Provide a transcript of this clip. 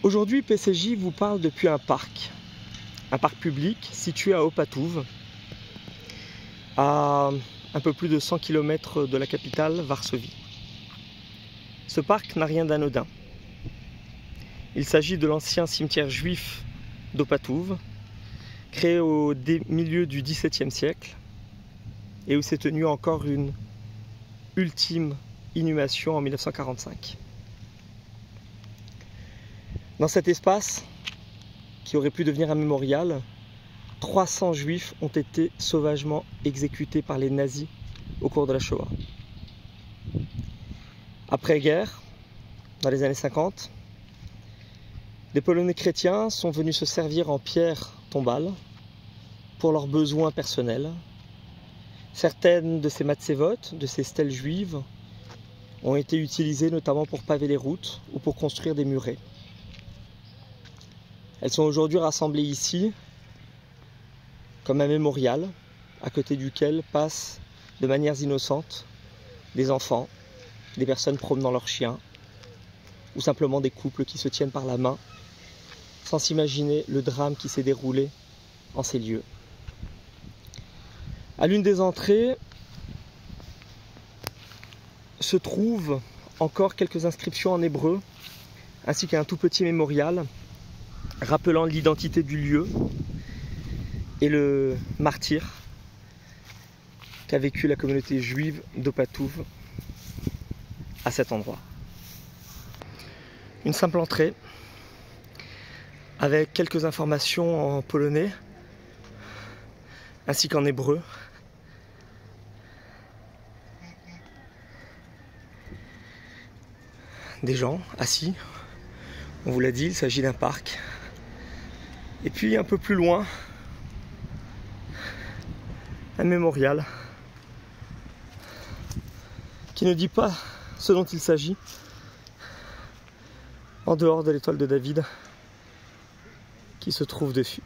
Aujourd'hui, PCJ vous parle depuis un parc public situé à Opatów, à un peu plus de 100 km de la capitale, Varsovie. Ce parc n'a rien d'anodin. Il s'agit de l'ancien cimetière juif d'Opatów, créé au milieu du XVIIe siècle, et où s'est tenue encore une ultime inhumation en 1945. Dans cet espace, qui aurait pu devenir un mémorial, 300 juifs ont été sauvagement exécutés par les nazis au cours de la Shoah. Après-guerre, dans les années 50, des Polonais chrétiens sont venus se servir en pierres tombales pour leurs besoins personnels. Certaines de ces matzévotes, de ces stèles juives, ont été utilisées notamment pour paver les routes ou pour construire des murets. Elles sont aujourd'hui rassemblées ici comme un mémorial à côté duquel passent de manières innocentes des enfants, des personnes promenant leurs chiens ou simplement des couples qui se tiennent par la main sans s'imaginer le drame qui s'est déroulé en ces lieux. À l'une des entrées se trouvent encore quelques inscriptions en hébreu ainsi qu'un tout petit mémorial rappelant l'identité du lieu et le martyre qu'a vécu la communauté juive d'Opatów à cet endroit. Une simple entrée avec quelques informations en polonais ainsi qu'en hébreu. Des gens assis, on vous l'a dit, il s'agit d'un parc. Et puis un peu plus loin, un mémorial qui ne dit pas ce dont il s'agit en dehors de l'étoile de David qui se trouve dessus.